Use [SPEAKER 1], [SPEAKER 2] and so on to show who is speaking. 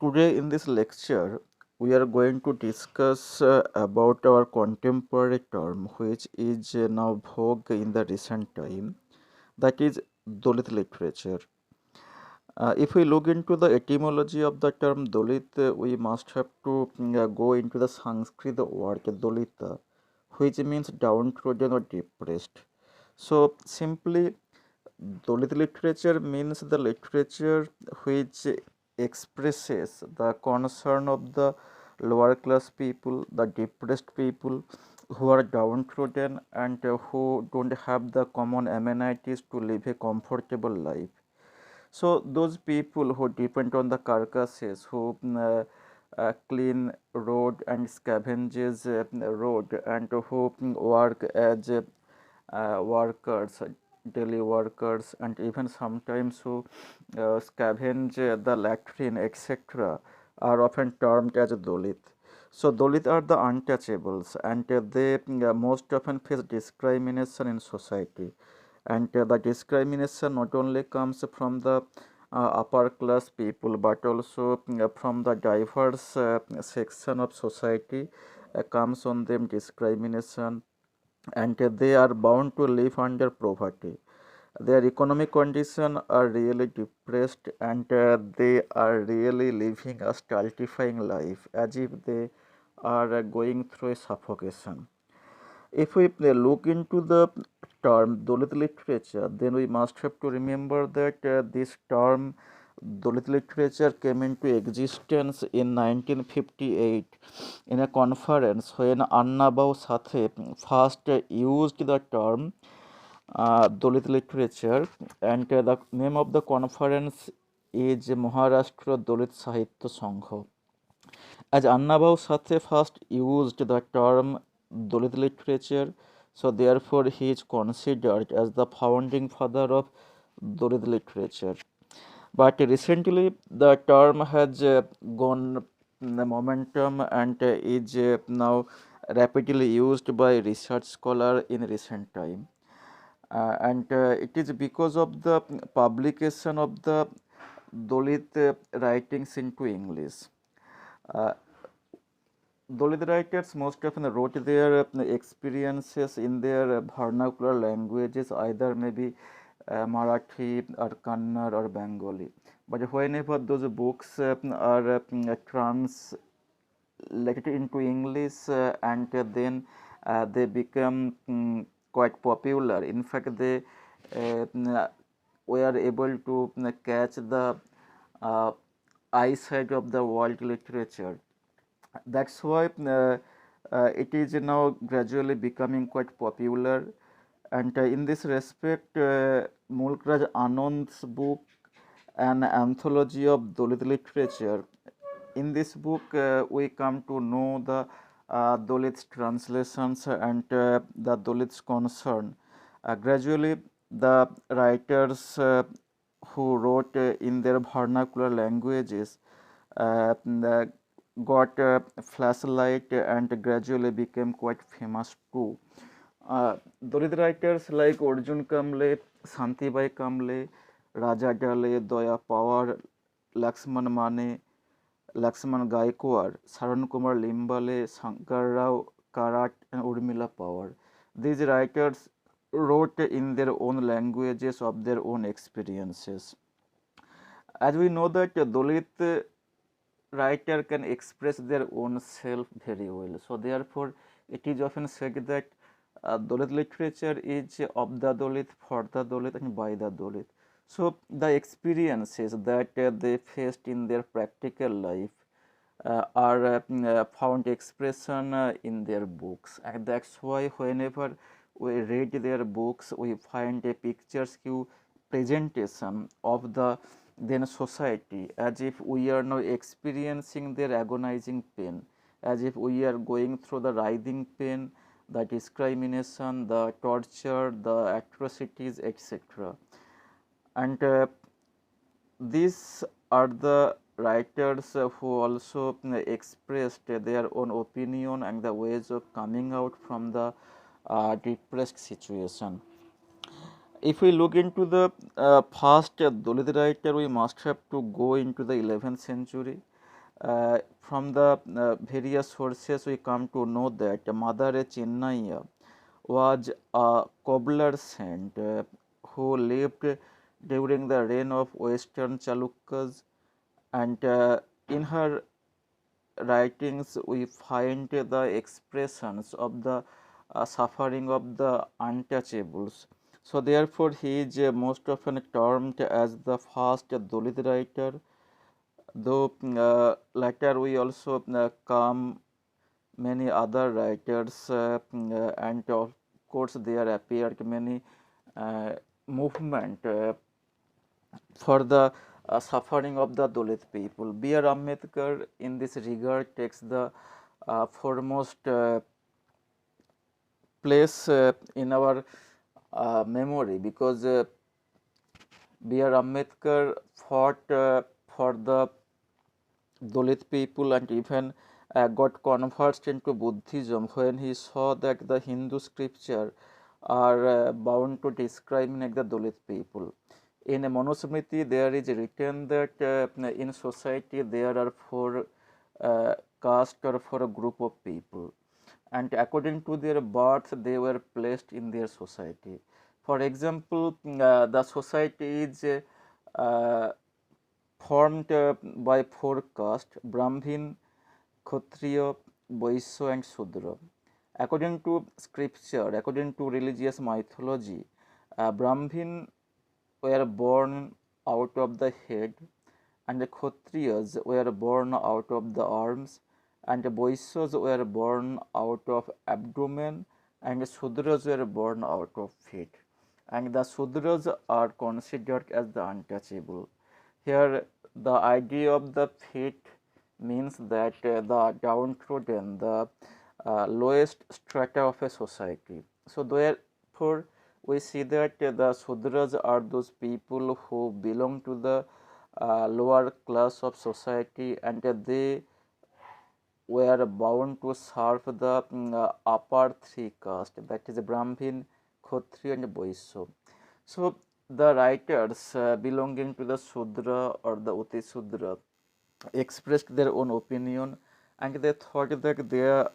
[SPEAKER 1] Today in this lecture, we are going to discuss about our contemporary term, which is now vogue in the recent time, that is Dalit literature. If we look into the etymology of the term Dalit, we must have to go into the Sanskrit word Dalita, which means downtrodden or depressed. So simply, Dalit literature means the literature which expresses the concern of the lower class people, the depressed people who are downtrodden and who don't have the common amenities to live a comfortable life. So those people who depend on the carcasses, who clean road and scavenges road, and who work as workers, daily workers, and even sometimes who scavenge the latrine, etc., are often termed as Dalit. So Dalit are the untouchables, and they most often face discrimination in society. And the discrimination not only comes from the upper class people, but also from the diverse section of society comes on them discrimination, and they are bound to live under poverty. Their economic condition are really depressed, and they are really living a stultifying life as if they are going through a suffocation. If we look into the term Dalit literature, then we must have to remember that this term Dalit literature came into existence in 1958 in a conference when Anna Bhau Sathe first used the term Dalit literature, and the name of the conference is Maharashtra Dalit Sahitya Sangha. As Annabhau Sathe first used the term Dalit literature, so therefore he is considered as the founding father of Dalit literature. But recently the term has gone the momentum and is now rapidly used by research scholar in recent time. And it is because of the publication of the Dalit writings into English. Uh, Dalit writers most often wrote their experiences in their vernacular languages, either maybe Marathi or Kannada or Bengali. But whenever those books are translated into English, and then they become quite popular. In fact, they were able to catch the uh, eyesight of the world literature. That's why it is now gradually becoming quite popular. And in this respect, Mulkraj Anand's book, an anthology of Dalit literature. In this book, we come to know the Dalit's translations and the Dalit's concern. Gradually, the writers who wrote in their vernacular languages got a flashlight and gradually became quite famous too. Dalit writers like Arjun Kamble, Santibai Kamble, Raja Dale, Doya Pawar, Laxman Mane, Laxman Gaikwad, Saran Kumar Limbale, Shankar Rao Karat, and Urmila Pawar. These writers wrote in their own languages of their own experiences. As we know that Dalit writer can express their own self very well. So therefore, it is often said that Dalit literature is of the Dalit, for the Dalit, and by the Dalit. So the experiences that they faced in their practical life are found expression in their books, and that's why whenever we read their books, we find a picturesque presentation of the then society, as if we are now experiencing their agonizing pain, as if we are going through the writhing pain, the discrimination, the torture, the atrocities, etc. And these are the writers who also expressed their own opinion and the ways of coming out from the depressed situation. If we look into the first Dalit writer, we must have to go into the 11th century. from the various sources we come to know that Madare Chinnaya was a cobbler saint who lived during the reign of Western Chalukyas, and in her writings we find the expressions of the suffering of the untouchables. So therefore he is most often termed as the first Dalit writer, though later we also come many other writers, and of course there appeared many uh, movement for the suffering of the Dalit people. B.R. Ambedkar in this regard takes the foremost place in our memory, because B.R. Ambedkar fought for the Dalit people, and even got converted into Buddhism when he saw that the Hindu scripture are bound to discriminate the Dalit people. In a Manusmriti, there is written that in society there are four caste or for a group of people, and according to their birth they were placed in their society. For example, the society is formed by four castes: Brahmin, Kshatriya, Vaishya and Shudra. According to scripture, according to religious mythology, Brahmin were born out of the head, and the Kshatriyas were born out of the arms, and the Vaishyas were born out of abdomen, and the Shudras were born out of feet. And the Shudras are considered as the untouchable. Here, the idea of the feet means that the downtrodden, the lowest strata of a society. So, therefore, we see that the Shudras are those people who belong to the lower class of society, and they were bound to serve the upper three castes, that is Brahmin, Kshatriya and Vaishya. So, the writers belonging to the Shudra or the Uti Shudra expressed their own opinion, and they thought that their